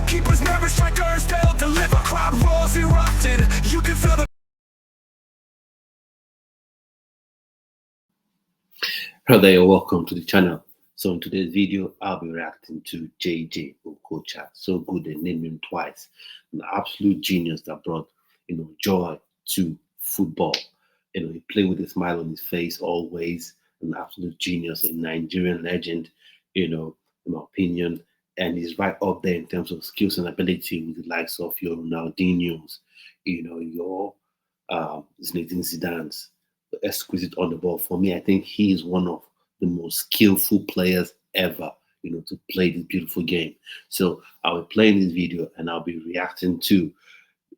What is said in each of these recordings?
Goalkeepers, never strikers, they'll deliver. Crowd roars erupted, you can feel the... Hello there, welcome to the channel. So in today's video, I'll be reacting to JJ Okocha. So good they named him twice. An absolute genius that brought, joy to football. He played with a smile on his face always. An absolute genius, a Nigerian legend, in my opinion. And he's right up there in terms of skills and ability with the likes of your Ronaldinho's, your Zinedine Zidane's, exquisite on the ball. For me, I think he is one of the most skillful players ever, to play this beautiful game. So I'll be playing this video and I'll be reacting to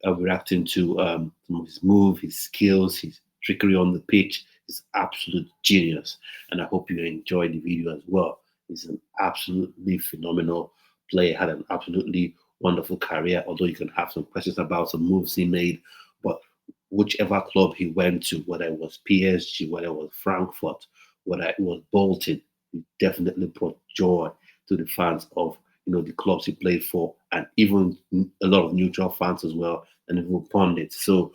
some of his move, his skills, his trickery on the pitch. He's absolute genius. And I hope you enjoy the video as well. He's an absolutely phenomenal player, had an absolutely wonderful career, although you can have some questions about some moves he made. But whichever club he went to, whether it was PSG, whether it was Frankfurt, whether it was Bolton, he definitely brought joy to the fans of the clubs he played for, and even a lot of neutral fans as well, and even pundits. So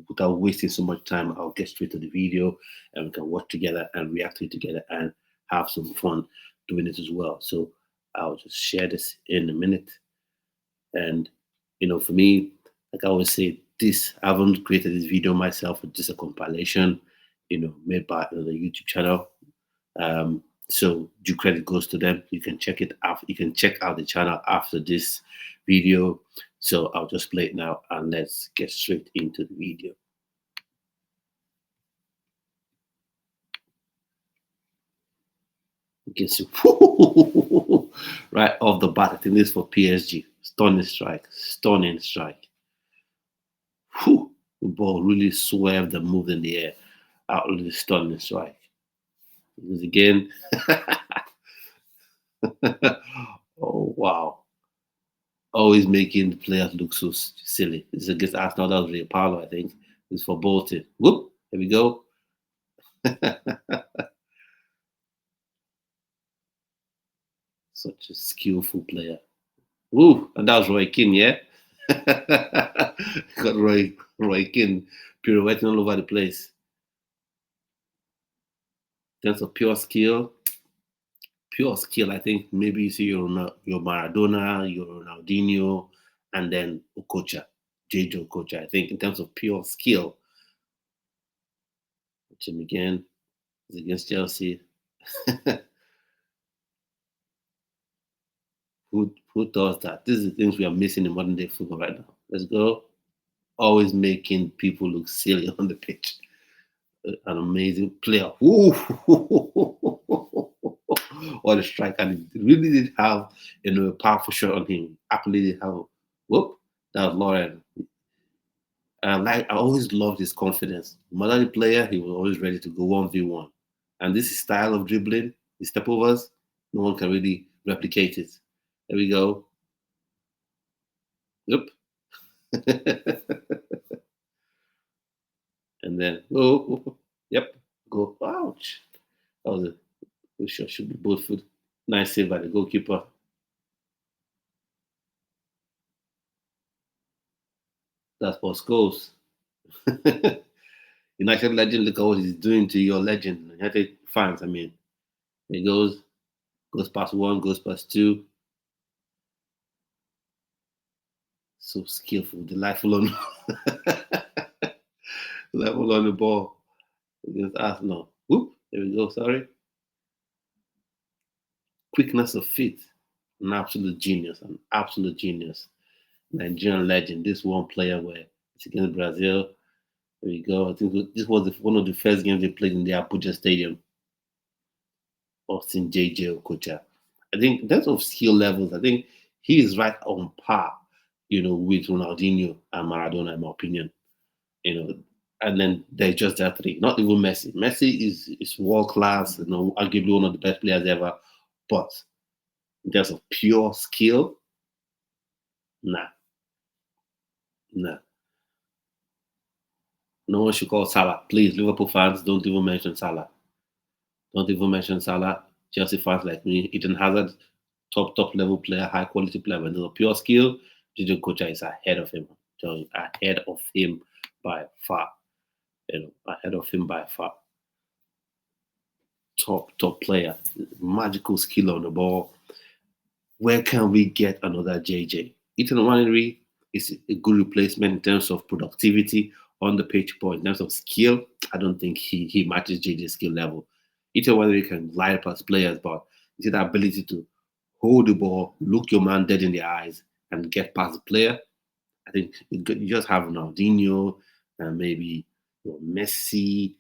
without wasting so much time, I'll get straight to the video and we can watch together and react to it together and have some fun doing it as well. So I'll just share this in a minute. And for me, like I always say, I haven't created this video myself. It's just a compilation, made by the YouTube channel. So due credit goes to them. You can check it out. You can check out the channel after this video. So I'll just play it now and let's get straight into the video. You can see right off the bat, I think this is for PSG. Stunning strike. Stunning strike. Whew, the ball really swerved and moved in the air. Absolutely stunning strike. Because again, oh wow, always making the players look so silly. This is against Arsenal. That was really Paulo, I think. This is for Bolton. Whoop, here we go. Such a skillful player. Ooh, and that was Roy Keane, yeah? Got Roy Keane pirouetting all over the place. In terms of pure skill, I think maybe you see your Maradona, your Ronaldinho, and then Okocha, JJ Okocha. I think in terms of pure skill, watch him again. It's against Chelsea. Who does that? This is the things we are missing in modern day football right now. Let's go. Always making people look silly on the pitch. An amazing player. Ooh. What a strike. And he really did have a powerful shot on him. Actually did have whoop. That was Lauren. And I always loved his confidence. Modern player, he was always ready to go 1v1. And this style of dribbling, his step overs, no one can really replicate it. There we go. Yep. And then, oh, yep, go. Ouch. That was a shot, should be both foot. Nice save by the goalkeeper. That's for scores. United legend, look at what he's doing to your legend. United fans, I mean. He goes past one, goes past two. So skillful, delightful on level on the ball against Arsenal. Whoop, there we go, sorry. Quickness of feet, an absolute genius, Nigerian legend. This one player where it's against Brazil. There we go. I think this was one of the first games they played in the Abuja Stadium. Austin JJ Okocha. I think in terms of skill levels, I think he is right on par, with Ronaldinho and Maradona, in my opinion. And then there's just that three. Not even Messi. Messi is world class, arguably one of the best players ever. But in terms of pure skill, nah. No one should call Salah. Please, Liverpool fans, don't even mention Salah. Don't even mention Salah. Chelsea fans like me, Eden Hazard, top level player, high quality player. When there's a pure skill, JJ Okocha is ahead of him. Ahead of him by far. Ahead of him by far. Top player, magical skill on the ball. Where can we get another JJ? Ethan Nwaneri is a good replacement in terms of productivity on the pitch, but in terms of skill, I don't think he matches JJ's skill level. Ethan Nwaneri can light up as players, but it's the ability to hold the ball, look your man dead in the eyes, and get past the player. I think you just have Ronaldinho and maybe Messi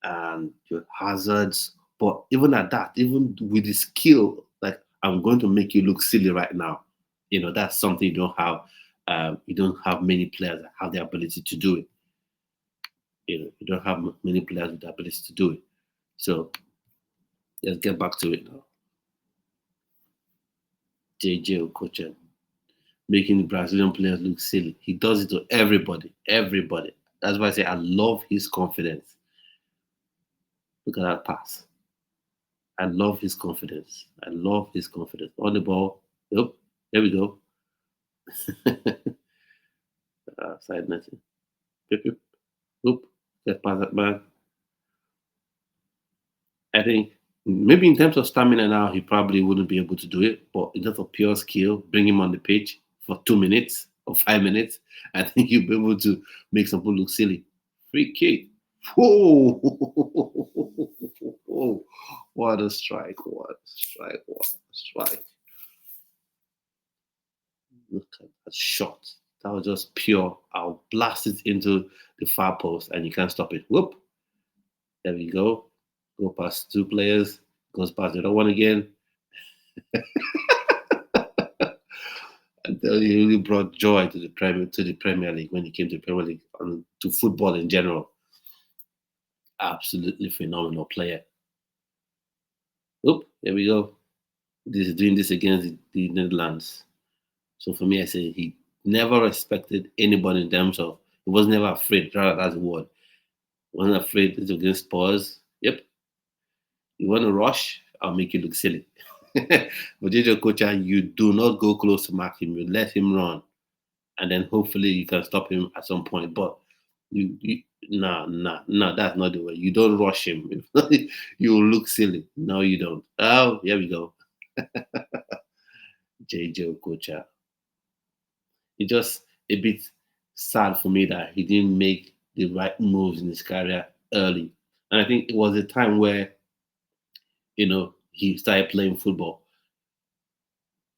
and your Hazards. But even at that, even with the skill, like I'm going to make you look silly right now. That's something you don't have. You don't have many players that have the ability to do it. You don't have many players with the ability to do it. So let's get back to it now. JJ Okocha making the Brazilian players look silly. He does it to everybody. Everybody. That's why I say I love his confidence. Look at that pass. I love his confidence. I love his confidence. On the ball. Yep. There we go. Side netting. Oop. Get past that man. I think maybe in terms of stamina now, he probably wouldn't be able to do it. But in terms of pure skill, bring him on the pitch for 2 minutes or 5 minutes. I think he'll be able to make some people look silly. Free kick. Whoa! Whoa. What a strike. What a strike. What a strike. Look at that shot. That was just pure. I'll blast it into the far post and you can't stop it. Whoop. There we go. Go past 2 players. Goes past the other one again. And he really brought joy to the Premier League when he came to the Premier League and to football in general. Absolutely phenomenal player. Oop, here we go. This is doing this against the Netherlands. So for me, I say he never respected anybody in terms of he was never afraid. Rather, that's the word. He wasn't afraid. It's against Spurs. Yep. You want to rush? I'll make you look silly. But JJ Okocha, you do not go close to mark him. You let him run, and then hopefully you can stop him at some point. But no, that's not the way. You don't rush him. You will look silly. No, you don't. Oh, here we go. JJ Okocha. It's just a bit sad for me that he didn't make the right moves in his career early. And I think it was a time where, he started playing football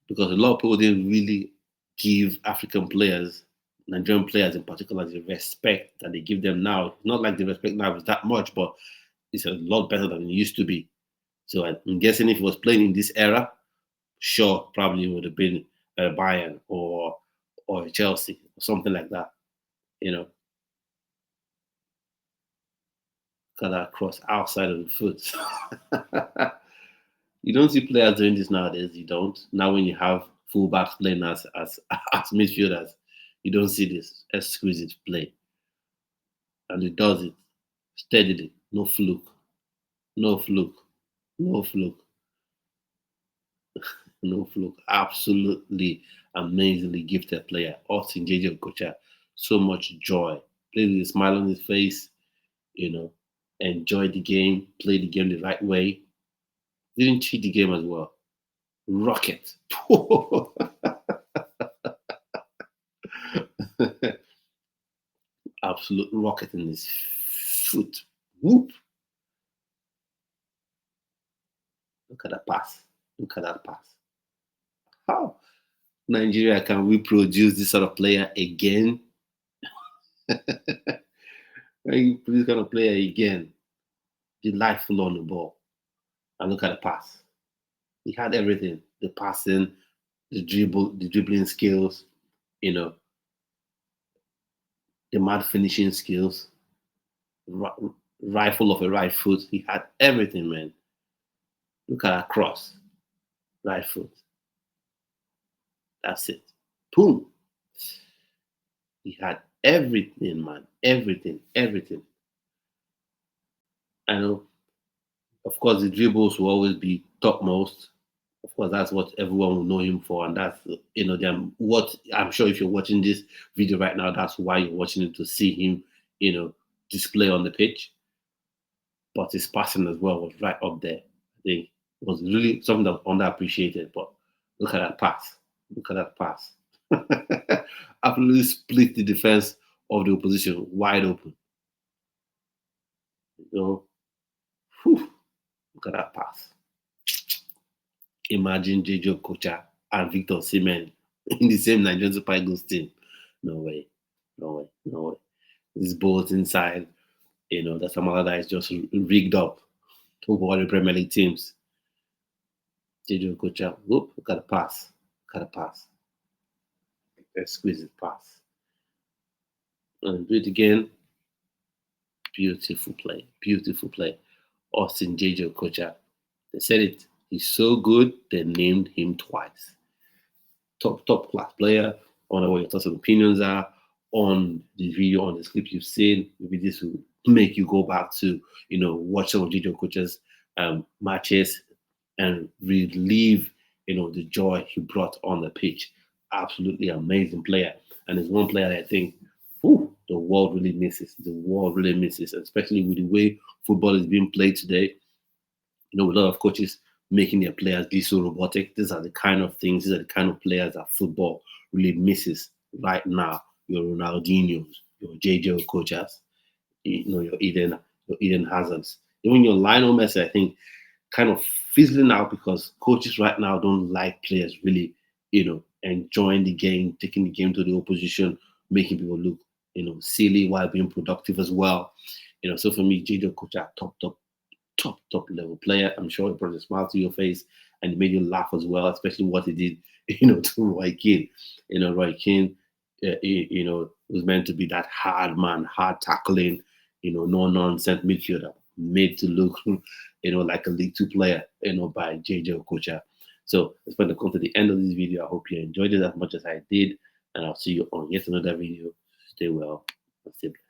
because a lot of people didn't really give African players, Nigerian players in particular, the respect that they give them now. Not like the respect now is that much, but it's a lot better than it used to be. So I'm guessing if he was playing in this era, sure, probably it would have been Bayern or Chelsea or something like that. Cut that cross outside of the foot. You don't see players doing this nowadays. You don't. Now when you have fullbacks playing as as midfielders, you don't see this exquisite play. And he does it steadily. No fluke. No fluke. No fluke. No fluke. Absolutely amazingly gifted player. Austin JJ Okocha. So much joy. Played with a smile on his face. Enjoyed the game. Played the game the right way. Didn't cheat the game as well. Rocket. Absolute rocket in his foot. Whoop. Look at that pass. Look at that pass. How Nigeria can we produce this sort of player again? Can you produce this kind of player again? Delightful on the ball. And look at the pass. He had everything. The passing, the dribbling skills, the mad finishing skills, rifle of a right foot. He had everything, man. Look at that cross. Right foot. That's it. Boom. He had everything, man. Everything. I know, of course, the dribbles will always be topmost. Of course, that's what everyone will know him for, and that's them. What I'm sure if you're watching this video right now, that's why you're watching it, to see him, display on the pitch. But his passing as well was right up there. I think it was really something that was underappreciated. But look at that pass. Look at that pass. Absolutely split the defense of the opposition wide open. Whew, look at that pass. Imagine JJ Okocha and Victor Osimhen in the same Nigerian Super Eagles team. No way. No way. No way. This both inside, that Samala that is just rigged up to all the Premier League teams. JJ Okocha, whoop, look at the pass. Look at the pass. Exquisite pass. And do it again. Beautiful play. Beautiful play. Austin JJ Okocha. They said it. He's so good, they named him twice. Top class player. I wonder what your thoughts and opinions are on the video, on this clip you've seen. Maybe this will make you go back to, watch some of JJ Okocha's matches and relieve, the joy he brought on the pitch. Absolutely amazing player. And it's one player that I think, the world really misses. The world really misses, especially with the way football is being played today. With a lot of coaches making their players be so robotic. These are the kind of things, these are the kind of players that football really misses right now. Your Ronaldinhos, your JJ Okochas, your Eden Hazards. Even your Lionel Messi, I think, kind of fizzling out because coaches right now don't like players really, enjoying the game, taking the game to the opposition, making people look, silly while being productive as well. So for me, JJ Okocha, top level player. I'm sure it brought a smile to your face and it made you laugh as well, especially what he did, to Roy Keane. Roy Keane, was meant to be that hard man, hard tackling, no nonsense midfielder, made to look, like a League Two player, by JJ Okocha. So it's going to come to the end of this video. I hope you enjoyed it as much as I did, and I'll see you on yet another video. Stay well and stay blessed.